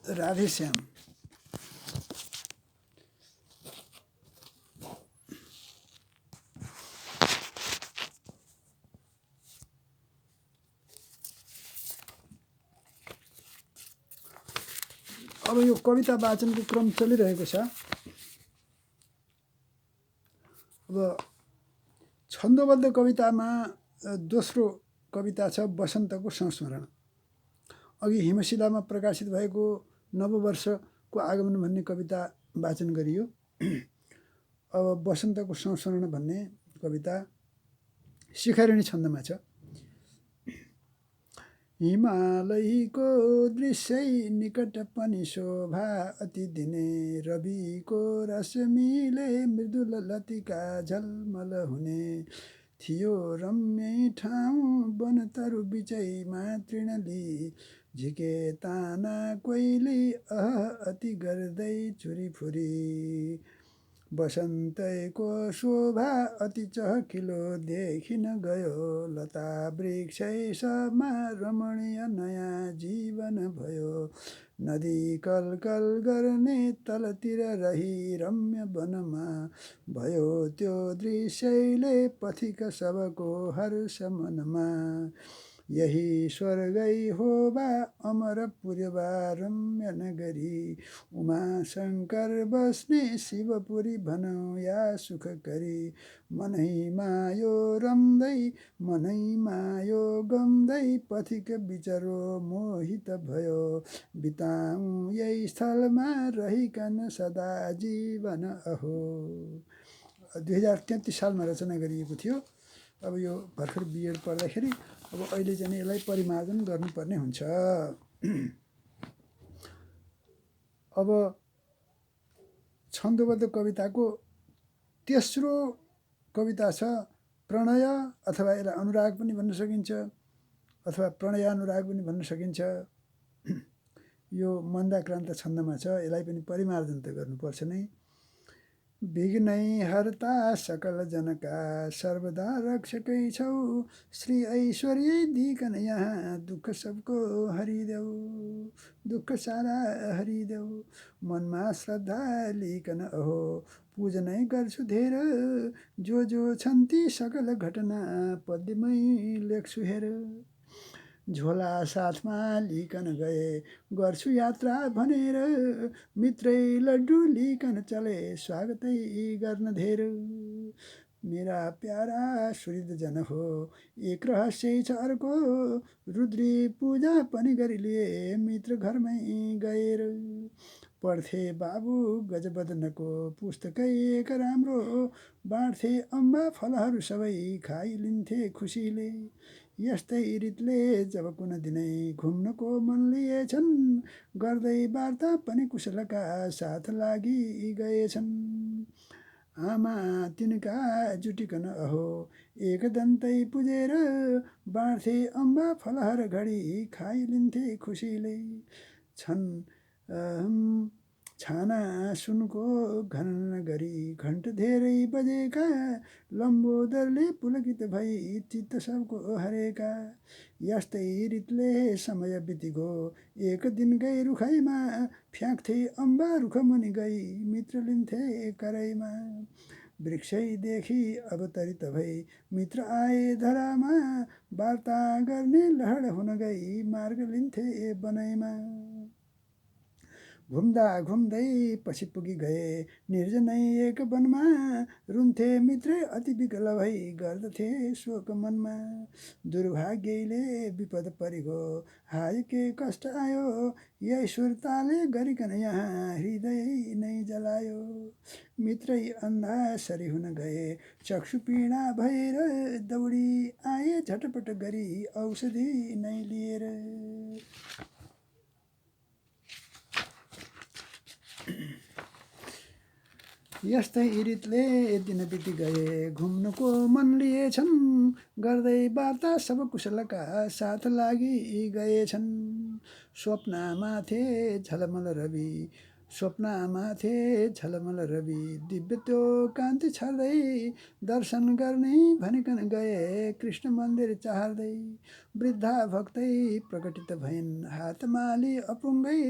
राधेश्याम। अब यो कविता वाचनको क्रम चलिरहेको छ। अब छन्दोबद्ध कवितामा दोस्रो कविता छ वसन्तको संस्मरण। अघि हिमशिलामा प्रकाशित भएको नववर्षको आगमन भन्ने कविता वाचन गरियो। अब वसन्तको संस्मरण भन्ने कविता शिखरिणी छन्दमा छ। हिमालयको दृश्य निकट पनि शोभा अति दिने, रविको रश्मिले मृदुल लतिका झलमल हुने, थियो रम्य ठाउँ वनतरु बिचैमा तृणली, झिके ताना कोइली अति गर्दै चुरीफुरी, वसन्तको शोभा अति चहकिलो देखिन गयो, लता वृक्षै सबमा रमणीय नयाँ जीवन भयो, नदी कलकल गर्ने तलतिर रही रम्य वनमा, भयो त्यो दृश्यले पथिक सबको हर्ष मनमा, यही स्वर्गै हो बा अमर पुर्यबा रम्य नगरी, उमा शङ्कर बस्ने शिवपुरी भनौँ या सुख करी, मनैमा यो रम्दै मनैमा यो गम्दै पथिक विचरो मोहित भयो, बिताउँ यही स्थलमा रहिकन सदा जीवन अहो। 2033 सालमा रचना गरिएको थियो। अब यो भर्खर बिएड पढ्दाखेरि अब अहिले चाहिँ यसलाई परिमार्जन गर्नुपर्ने हुन्छ। अब छन्दोबद्ध कविताको तेस्रो कविता छ प्रणय, अथवा यसलाई अनुराग पनि भन्न सकिन्छ, अथवा प्रणयानुराग पनि भन्न सकिन्छ। यो मन्दाक्रान्त छन्दमा छ। यसलाई पनि परिमार्जन त गर्नुपर्छ नै। विघ्नै हर्ता सकल जनका सर्वदा रक्षकै छौ, श्री ऐश्वर्य दिकन यहाँ दुःख सबको हरिदेऊ, दुःख सारा हरिदेऊ, मनमा श्रद्धा लिकन अहो पूजनै गर्छु धेर, जो जो छन् ती सकल घटना पद्यमै लेख्छु हेर, झोला साथमा लिकन गए गर्छु यात्रा भनेर, मित्रै लड्डु लिकन चले स्वागतै गर्न धेर, मेरा प्यारा सुहृद जन हो एक रहस्य छ अर्को, रुद्री पूजा पनि गरिलिए मित्र घरमै गएर, पढ्थे बाबु गजबदनको पुस्तकै एक राम्रो, बाँड्थे अम्बा फलहरू सबै खाइलिन्थे खुसीले, यस्तै रीतले जब कुन दिनै घुम्नको मन लिएछन्, गर्दै वार्ता पनि कुशलका साथ लागि गएछन्, आमा तिनका जुटिकन अहो एक दन्तै पुजेर, बाँड्थे अम्बा फलहर घडी खाइलिन्थे खुसीले, छाना सुनको घन गरी घण्ट धेरै बजेका, लम्बोदरले पुलकित भई चित्त सबको हरेका, यस्तै रीतले समय बितिगो एक दिन गई रुखैमा, फ्याँक्थे अम्बा रुखमुनि गई मित्र लिन्थे करैमा, वृक्षैदेखि अवतरित भई मित्र आए धरामा, वार्ता गर्ने लहड हुन गई मार्ग लिन्थे बनैमा, घुम्दा घुम्दै पछि पुगी गए निर्जनै एक वनमा, रुन्थे मित्रै अति विकल भई गर्दथे शोक मनमा, दुर्भाग्यले विपद परिगो हाय के कष्ट आयो, ईश्वरताले गरिकन यहाँ हृदय नै जलायो, मित्रै अन्धा सरी हुन गए चक्षु पीडा भएर, दौडी आए झटपट गरी औषधि नै लिएर, यस्तै रीतले दिन बिति गए घुम्नको मन लिएछन्, गर्दै वार्ता सब कुशलका साथ लागि गएछन्, स्वप्नमा थे झलमल रवि स्वप्नामाथे झलमल रवि दिव्य त्यो कान्ति छर्दै दर्शन गर्ने भनिकन गए कृष्ण मन्दिर चाहर्दै वृद्धा भक्तै प्रकटित भइन् हातमाली अपुङ्गै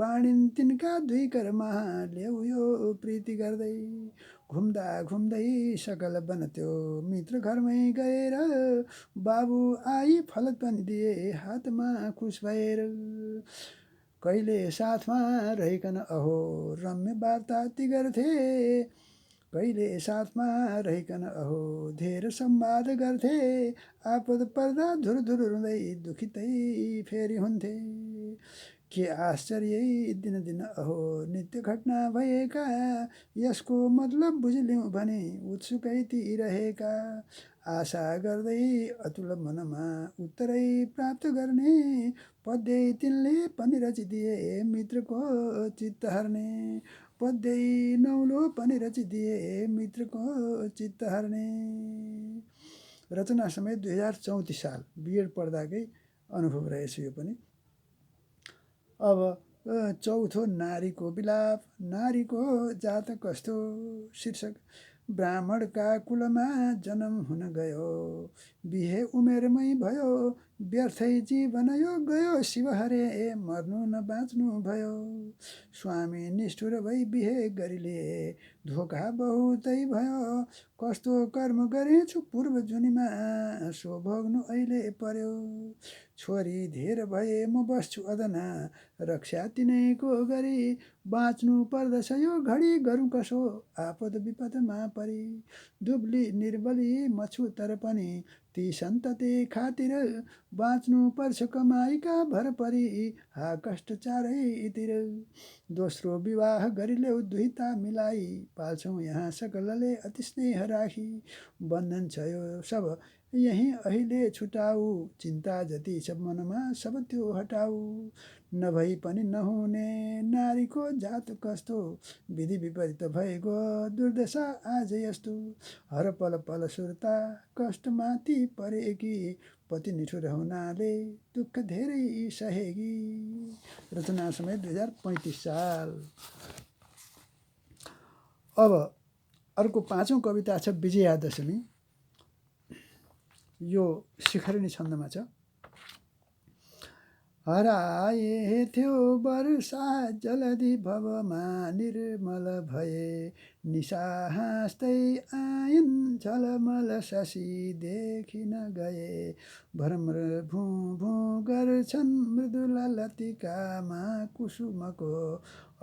बाणिन् तिनका दुई करमा ल्याउ यो प्रीति गर्दै घुम्दा घुम्दै सकल बनत्यो मित्र घरमै गएर बाबु आई फलत पनि दिए हातमा खुस भएर कहिले साथमा रहिकन अहो रम्य वार्ता ती गर्थे कहिले साथमा रहिकन अहो धेर संवाद गर्थे आपद पर्दा धुर धुर रुँदै दुखितै फेरि हुन्थे के आश्चर्य दिन दिन अहो नित्य घटना भएका यसको मतलब बुझ्यौँ भने उत्सुकै ती रहेका आशा गर्दै अतुल मनमा उत्तरै प्राप्त गर्ने पद्यै तिनले पनि रचिदिए मित्रको चित्त हर्ने पद्यै नौलो पनि रचिदिए मित्रको चित्त हर्ने। रचना समय 2034 साल बिएड पढ्दाकै अनुभव रहेछ यो पनि। अब चौथो नारीको विलाप नारीको जात कस्तो शीर्षक ब्राह्मणका कुलमा जन्म हुन गयो बिहे उमेरमै भयो व्यर्थै जीवन यो गयो शिव हरे मर्नु न बाँच्नु भयो स्वामी निष्ठुर भई बिहे गरिले धोका बहुतै भयो कस्तो कर्म गरेछु पूर्व जुनीमा सो भोग्नु अहिले पर्यो छोरी धेर भए म बस्छु अदना रक्षा तिनैको गरी बाँच्नु पर्दछ यो घडी गरौँ कसो आपद विपदमा परी दुब्ली निर्बली मछु तर पनि ती सन्तति खातिर बाँच्नु पर्छ कमाइका भर परी हा कष्ट चारैतिर दोस्रो विवाह गरिलेऊ दुहिता मिलाई पाल्छौँ यहाँ सकलले अति स्नेह राखी बन्धन छ यो सब यही अहिले छुटाऊ चिन्ता जति छ मनमा सब त्यो हटाऊ नभई पनि नहुने नारीको जात कस्तो विधि विपरीत भएको दुर्दशा आज यस्तो हर पल पल सुर्ता कष्टमाथि परेकी पति निठुर हुनाले दुःख धेरै सहेगी। रचना समय 2035 साल। अब अर्को पाँचौं कविता छ विजयादशमी। यो शिखरिणी छन्दमा छ। हराए थियो वर्षा जलधि भवमा निर्मल भए निशा हाँस्दै आइन् झलमल शशी देखिन गए भ्रमर भू भू गर्छन् मृदुल लतिकामा कुसुमको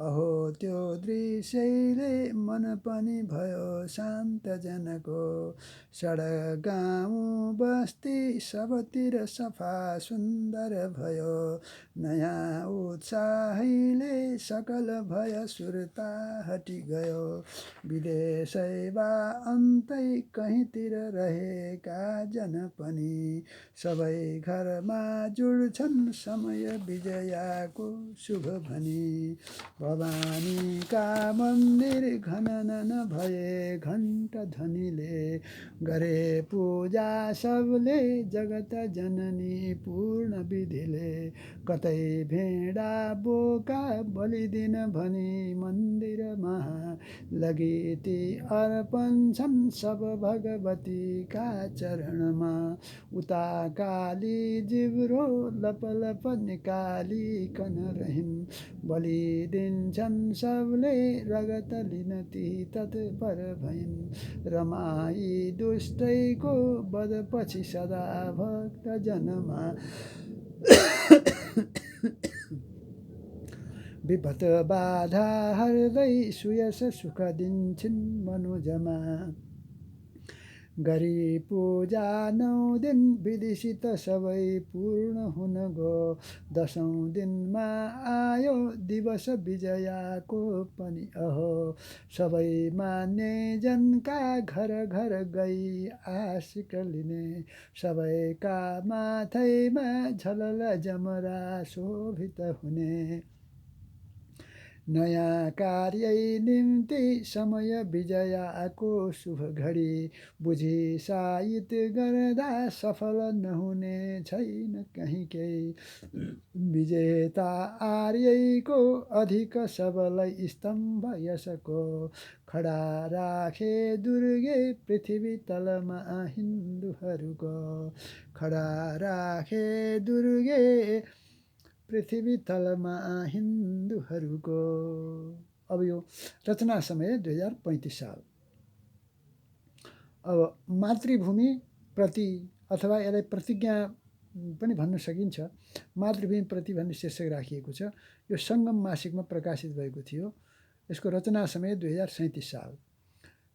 अहो त्यो दृश्यले मन पनि भयो शान्त जनको सडक गाउँ बस्ती सबतिर सफा सुन्दर भयो नयाँ उत्साहीले सकल भय सुर्ता हटि गयो विदेशै वा अन्तै कहीँतिर रहेका जन पनि सबै घरमा जुड्छन् समय विजयाको शुभ भनी भवानीका मन्दिर घनन भए घण्ट ध्वनिले गरे पूजा सबले जगत जननी पूर्ण विधिले कतै भेडा बोका बलिदिन भनी मन्दिरमा लगी ती अर्पण छन् सब भगवतीका चरणमा उता काली जिब्रो लप लप निकालिकन रहिन् बलिदिन्छन् सबले रगत लिन ती तत्पर भइन् रमाई दुष्टैको वधपछि सदा भक्त जनमा विपत बाधा हर्दै सुयश सुख दिन्छन् मनोजमा गरी पूजा 9 दिन विधिसित सबै पूर्ण हुन गो 10औं दिनमा आयो दिवस विजयाको पनि अहो सबै मान्ने जनका घर घर गई आशिक लिने सबैका माथैमा झलल जमरा शोभित हुने नयाँ कार्य निम्ति समय विजयाको शुभ घडी बुझी साइत गर्दा सफल नहुने छैन कहीँ केही विजेता आर्यको अधिक सबलाई स्तम्भ यसको खडा राखे दुर्गे पृथ्वी तलमा हिन्दूहरूको खडा राखे दुर्गे पृथ्वी तलमा हिन्दूहरूको। अब यो रचना समय 2035 साल। अब मातृभूमि प्रति अथवा यसलाई प्रतिज्ञा पनि भन्न सकिन्छ। मातृभूमि प्रति भन्ने शीर्षक राखिएको छ। यो सङ्गम मासिकमा प्रकाशित भएको थियो। यसको रचना समय 2037 साल।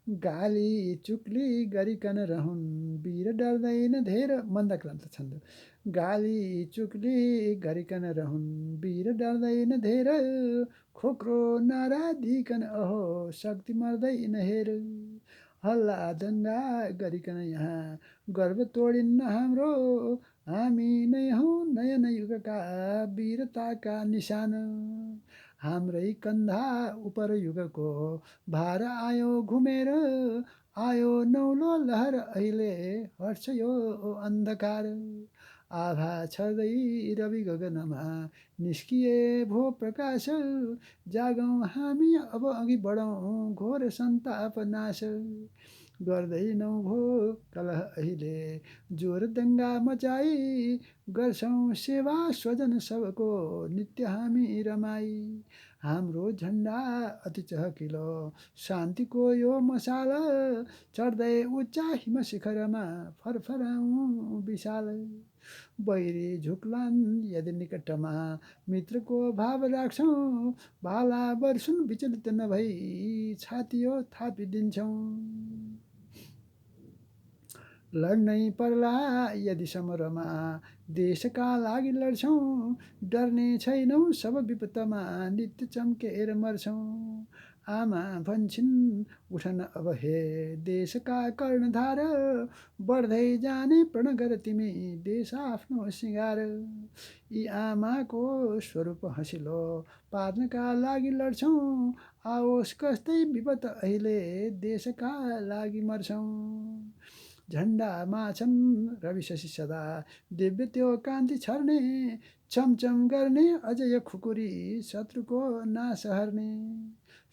गाली चुक्ली गरिकन रहन् वीर डर्दैन धेर मन्दक्रान्त छन्द। गाली चुक्ली गरिकन रहन् वीर डर्दैन धेर खोक्रो नारा दिकन अहो शक्ति मर्दैन हेर हल्ला दङ्गा गरिकन यहाँ गर्व तोडिन्न हाम्रो हामी नै हौँ नयाँ युगका वीरताका निशान हाम्रै कन्धा उपर युगको भार आयो घुमेर आयो नौलो लहर अहिले हट्छ यो अन्धकार आभा छर्दै रवि गगनमा निस्किए भो प्रकाश जागौँ हामी अब अघि बढौँ घोर सन्ताप नाश गर्दैनौँ भो कलह अहिले जोर दङ्गा मचाई गर्छौँ सेवा स्वजन सबको नित्य हामी रमाई हाम्रो झन्डा अति चहकिलो शान्तिको यो मसाल चढ्दै उच्च हिम शिखरमा फरफराउँ विशाल बैरी झुक्लान् यदि निकटमा मित्रको भाव राख्छौँ भाला वर्षुन् विचलित नभई छातियो थापिदिन्छौँ लड्नै पर्ला यदि समरमा देशका लागि लड्छौँ डर्ने छैनौँ सब विपत्तमा नित्य चम्केर मर्छौँ आमा भन्छन् उठन अब हे देशका कर्णधार बढ्दै जाने प्रण गर तिमी देश आफ्नो सिँगार यी आमाको स्वरूप हँसिलो पार्नका लागि लड्छौँ आओस् कस्तै विपत अहिले देशका लागि मर्छौँ झन्डामा छन् रवि शशि सदा दिव्य त्यो कान्ति छर्ने चमचम गर्ने अझै खुकुरी शत्रुको नाश हर्ने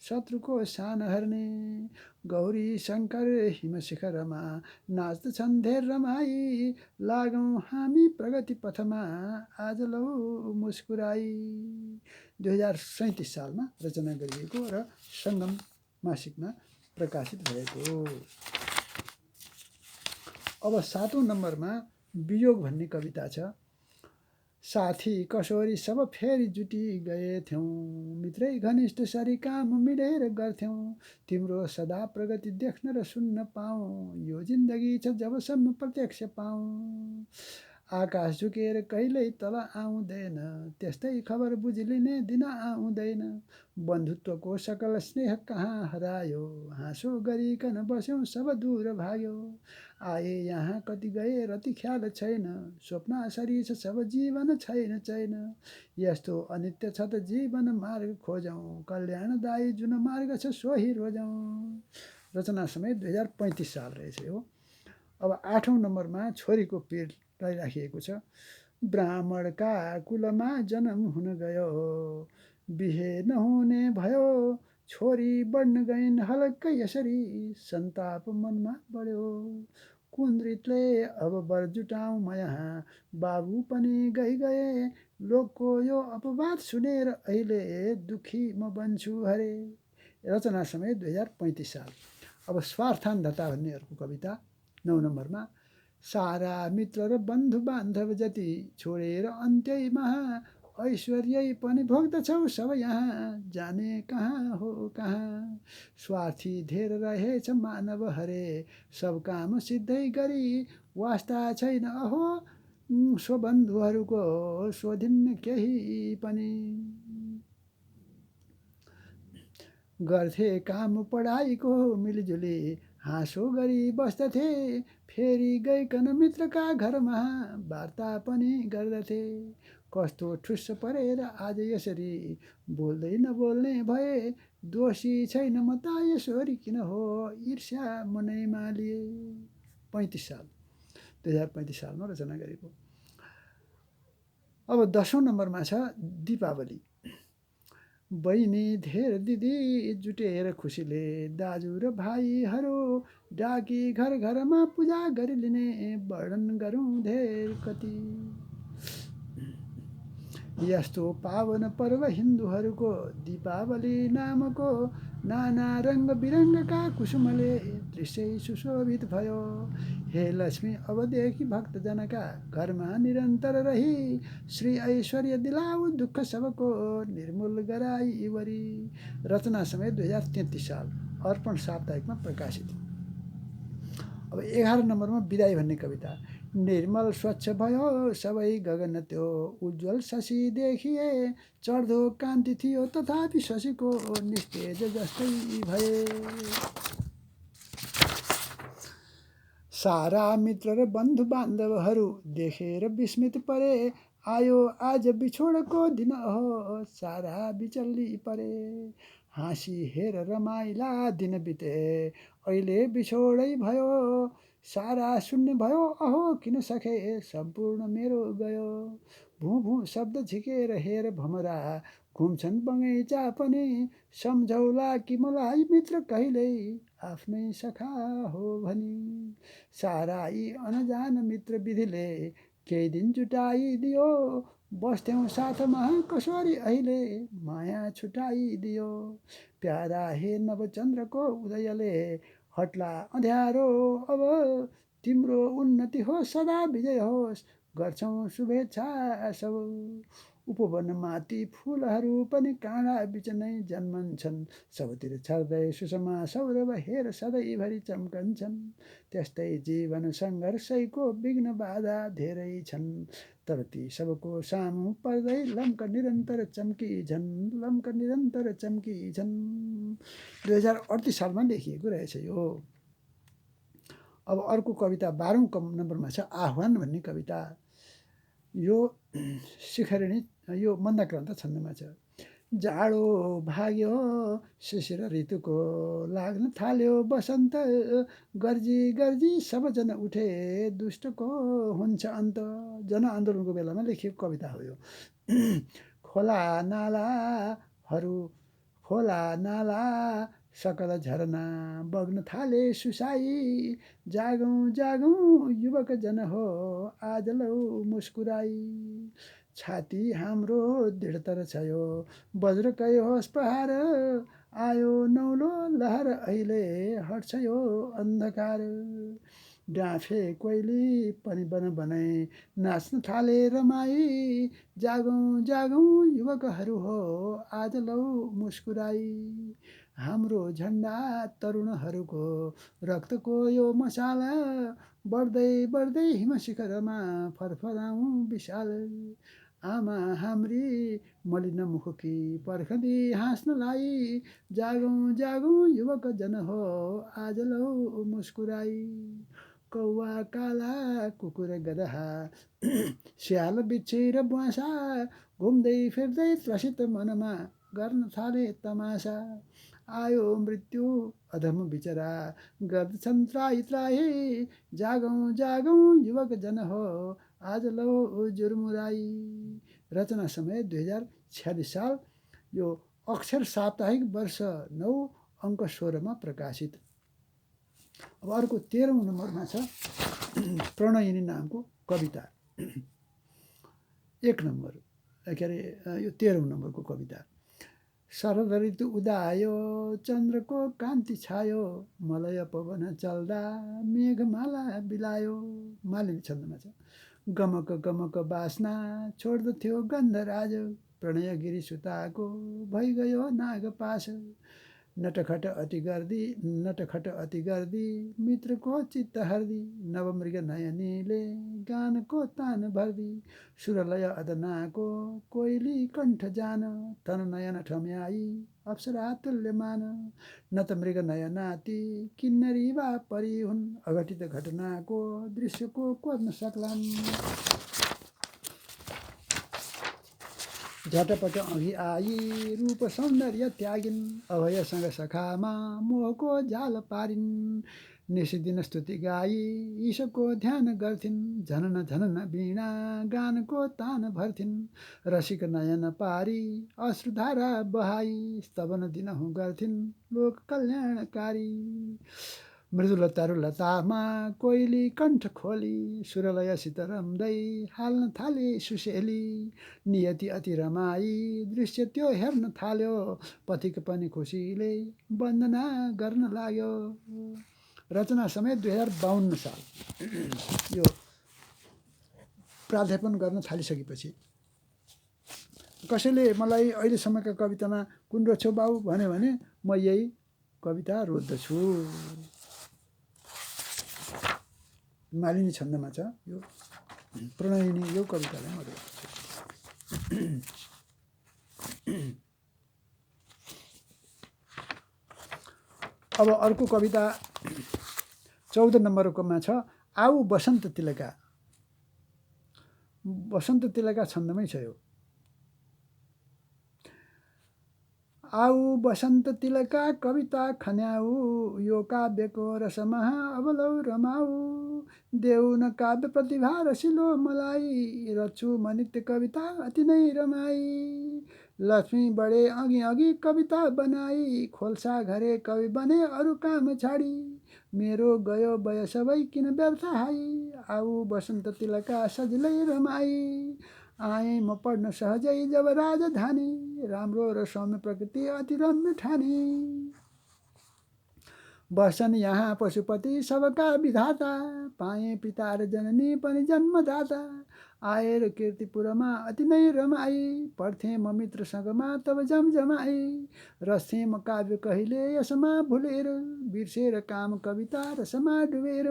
शत्रुको सान हर्ने गौरी शङ्कर हिम शिखरमा नाच्दछन् धेर रमाई लागौँ हामी प्रगति पथमा आज लौ मुस्कुराई 2037 सालमा रचना गरिएको र सङ्गम मासिकमा प्रकाशित भएको। अब 7औं नम्बरमा वियोग भन्ने कविता छ। साथी कसोरी सब फेरि जुटी गए थियौँ मित्रै घनिष्ठ सरी काम मिलेर गर्थ्यौँ तिम्रो सदा प्रगति देख्न र सुन्न पाऊँ यो जिन्दगी छ जबसम्म प्रत्यक्ष पाऊँ आकाश झुकेर कहिल्यै तल आउँदैन त्यस्तै खबर बुझिलिने दिन आउँदैन बन्धुत्वको सकल स्नेह कहाँ हरायो हाँसो गरिकन बस्यौँ सब दूर भाग्यो आए यहाँ कति गए रति ख्याल छैन स्वप्नासरी छ सब जीवन छैन छैन यस्तो अनित्य छ त जीवन मार्ग खोजौँ कल्याणदायी जुन मार्ग छ सोही रोजौँ। रचना समय 2035 साल रहेछ यो। अब 8औं नम्बरमा छोरीको पीडलाई राखिएको छ। ब्राह्मणका कुलमा जन्म हुन गयो बिहे नहुने भयो छोरी बढ्न गइन् हलक्कै यसरी सन्ताप मनमा बढ्यो कुन्द्रितले अब बर जुटाउँ म यहाँ बाबु पनि गए लोकको यो अपवाद सुनेर अहिले दुखी म बन्छु हरे। रचना समय 2035 साल। अब स्वार्थान्धता भन्ने अर्को कविता 9 नम्बरमा सारा मित्र र बन्धु बान्धव जति छोडेर अन्त्यैमा ऐश्वर्य पनि भोग्दछौ सब यहाँ जाने कहाँ हो कहाँ स्वार्थी धेर रहेछ मानव हरे सब काम सिद्धै गरी वास्ता छैन अहो स्वबन्धुहरूको सोधिन्न केही पनि गर्थे काम पढाइको मिलिजुली हाँसो गरी बस्दथे फेरि गइकन मित्रका घरमा वार्ता पनि गर्दथे कस्तो ठुस्स परेर आज यसरी बोल्दै नबोल्ने भए दोषी छैन म त यसरी किन हो ईर्ष्या मनैमा लिए 35 साल 2035 सालमा रचना गरेको। अब 10औं नम्बरमा छ दीपावली। बहिनी धेर दिदी जुटेर खुसीले दाजु र भाइहरू डाकी घर घरमा पूजा गरिलिने वर्णन गरौँ धेर कति। यस्तो पावन पर्व हिन्दूहरूको दीपावली नामको नाना रङ्ग बिरङ्गका कुसुमले दृश्य सुशोभित भयो। हे लक्ष्मी अबदेखि भक्तजनका घरमा निरन्तर रही श्री ऐश्वर्य दिलाऊ दुःख सबको निर्मूल गराई वरी। रचना समय 2033 साल अर्पण साप्ताहिकमा प्रकाशित। अब 11 नम्बरमा बिदाई भन्ने कविता। निर्मल स्वच्छ भयो सबै गगन त्यो उज्जवल शशी देखिए चढ्दो कान्ति थियो तथापि शशीको निस्तेज जस्तै भए। सारा मित्र र बन्धु बान्धवहरू देखेर विस्मित परे आयो आज बिछोडको दिन हो सारा बिचल्ली परे। हाँसी हेर रमाइला दिन बिते अहिले बिछोडै भयो सारा शून्य भयो अहो किन सखे सम्पूर्ण मेरो गयो। भू भू शब्द झिकेर हेर भमरा घुम्छन् बगैँचा पनि सम्झौला कि मलाई मित्र कहिल्यै आफ्नै सखा हो भनी। सारा यी अनजान मित्र विधिले केही दिन जुटाइदियो बस्थ्यौँ साथमा कसरी अहिले माया छुटाइदियो। प्यारा हे नवचन्द्रको उदयले हट्ला अँध्यारो अब तिम्रो उन्नति होस् सदा विजय होस् गर्छौँ शुभेच्छा सब। उपवनमाथि फुलहरू पनि काँडा बिच नै जन्मन्छन् सबतिर छर्दै सुषमा सौरभ हेर सधैँभरि चम्कन्छन्। त्यस्तै जीवन सङ्घर्षैको विघ्न बाधा धेरै छन् तर ती सबको सामु पर्दै लम्क निरन्तर चम्किन्छन् लम्क निरन्तर चम्किन्छन्। 2038 सालमा लेखिएको रहेछ यो। अब अर्को कविता 12औं नम्बरमा छ आह्वान भन्ने कविता। यो शिखरिणी यो मन्दक्रान्त छन्दमा छ। जाडो भाग्यो शिशिर ऋतुको लाग्न थाल्यो बसन्त गर्जी गर्जी सबजना उठे दुष्टको हुन्छ अन्त। जनआन्दोलनको बेलामा लेखिएको कविता हो यो। खोला नाला सकल झरना बग्न थाले सुसाई जागौँ जागौँ युवक जन हो आज लौ मुस्कुराई। छाती हाम्रो दृढतर छ यो वज्रकै होस् प्रहार आयो नौलो लहर अहिले हट्छ यो अन्धकार। डाँफे कोइली पनि बन बनाई नाच्न थाले रमाई जागौँ जागौँ युवकहरू हो आज लौ मुस्कुराई। हाम्रो झन्डा तरुणहरूको रक्तको यो मशाल बढ्दै बढ्दै हिम शिखरमा फरफराउँ विशाल। आमा हाम्री मलिन मुखकी पर्खदी हाँस्नलाई जागौँ जागौँ युवक जन हो आज लौ मुस्कुराई। कौवा काला कुकुर गदहा स्याल बिच्छी र ब्वाँसा घुम्दै फिर्दै त्रसित मनमा गर्न थाले तमासा। आयो मृत्यु अधम बिचरा गर्दछन् त्राही त्राही जागौँ जागौँ युवक जन हो आज लौ जुरमुराई। रचना समय 2046 साल यो अक्षर साप्ताहिक वर्ष 9 अङ्क 16 मा प्रकाशित। अब अर्को 13औं नम्बरमा छ प्रणयिनी नामको कविता। 1 नम्बर के अरे यो 13औं नम्बरको कविता। शरद ऋतु उदायो चन्द्रको कान्ति छायो मलय पवन चल्दा मेघमाला बिलायो। मालिनी छन्दमा छ। गमक गमक बास्ना छोड्दथ्यो गन्धराज प्रणय गिरी सुताको भइगयो नागपास। नटखट अति गर्दी मित्रको चित्त हर्दी नवमृग नयनीले गानको तान भर्दी। सुरलय अदनाको कोइली कण्ठ जान तन नयन ठम्याई अप्सरा तुल्यमान। न त मृग नयनाती किन्नरी वा परी हुन् अघटित घटनाको दृश्यको कोर्न सक्लान्। झटपट अघि आई रूप सौन्दर्य त्यागिन् अभयसँग सखामा मोहको जाल पारिन् निस्दिन स्तुति गाई ईशको ध्यान गर्थिन् झनन झनन वीणा गानको तान भर्थिन् रसिक नयन पारी अश्रुधारा बहाई स्तवन दिनहुँ गर्थिन् लोक कल्याणकारी मृदुल तरुलतामा कोइली कण्ठ खोली सुरलयसित रम्दै हाल्न थाले सुशेली नियति अति रमाई दृश्य त्यो हेर्न थाल्यो पथिक पनि खुसीले वन्दना गर्न लाग्यो। रचना समय 2052 साल। यो प्राध्यापन गर्न थालिसकेपछि कसैले मलाई अहिलेसम्मका कवितामा कुन रोज्छौ बाबु भन्यो भने म यही कविता रोज्दछु। मालिनी छन्दमा छ यो प्रणयिनी यो कवितालाई म रोज्दछु। अब अर्को कविता 14 नम्बरकोमा छ आऊ बसन्त तिलका। बसन्त तिलका छन्दमै छ यो। आऊ बसन्त तिलका कविता खन्याऊ यो काव्यको रसमा अबलौ रमाऊ देऊ न काव्य प्रतिभा रसिलो मलाई रच्छु म नित्य कविता अति नै रमाई लक्ष्मी बढे अघि अघि कविता बनाई खोल्सा घरे कवि बने अरू काम छाडी मेरो गयो बय सबै किन व्यर्थ हाई आऊ बसन्त तिलका सजिलै रमाई आएँ म पढ्न सहजै जब राजधानी राम्रो र सौम्य प्रकृति अति रम्य ठानी बस्छन् यहाँ पशुपति सबका विधाता पाएँ पिता र जननी पनि जन्मदाता आएर कीर्तिपुरमा अति नै रमाई पढ्थेँ म मित्रसँगमा तब जमजमाई रच्थेँ म काव्य कहिले यसमा भुलेर बिर्सेर काम कविता रसमा डुबेर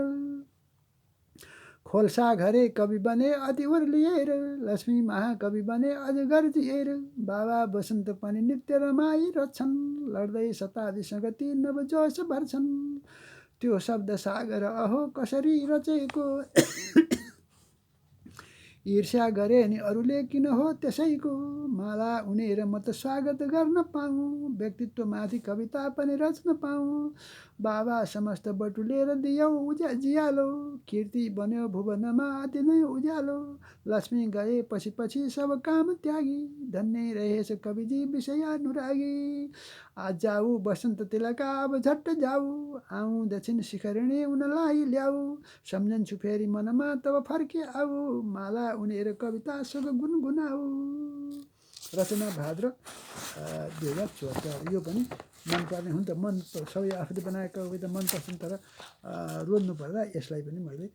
खोल्सा घरे कवि बने अति ओर्लिएर लक्ष्मी महाकवि बने अजगर जिएर बाबा बसन्त पनि नित्य रमाई रच्छन् लड्दै शताब्दी सङ्गति नवजोस भर्छन् त्यो शब्द सागर अहो कसरी रचेको ईर्ष्या गरे नि अरूले किन हो त्यसैको माला उनेर म त स्वागत गर्न पाऊँ व्यक्तित्वमाथि कविता पनि रच्न पाऊँ बाबा समस्त बटुलेर दियौ जियालो कीर्ति बन्यो भुवनमा अति नै उज्यालो लक्ष्मी गए पछि पछि सब काम त्यागी धन्य रहेछ कविजी विषय अनुरागी आज जाऊ बसन्त तिलका अब झट्ट जाऊ आऊ दक्षिण शिखरिणी उनलाई ल्याऊ सम्झन्छु फेरि मनमा तब फर्के आऊ माला उनेर कविता सुग गुनगुनाऊ। रचना भाद्र 2074। यो पनि मनपर्ने हुन् त मन सबै आफूले बनाएको कविता मन पर्छन् तर रोज्नु पर्दा यसलाई पनि मैले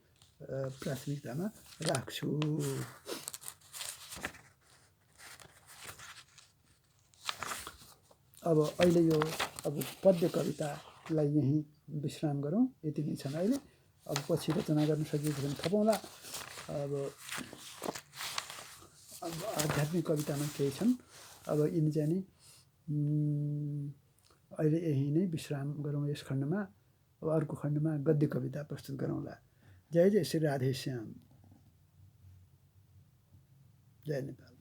प्राथमिकतामा राख्छु। अब अहिले यो अब पद्य कवितालाई यहीँ विश्राम गरौँ यति नै छन् अहिले। अब पछि रचना गर्न सकिएको भने थपौँला। अब आध्यात्मिक कवितामा केही छन् अब यिनी चाहिँ नि अहिले यही नै विश्राम गरौँ यस खण्डमा। अब अर्को खण्डमा गद्य कविता प्रस्तुत गरौँला। जय जय श्री राधेश्याम। जय नेपाल।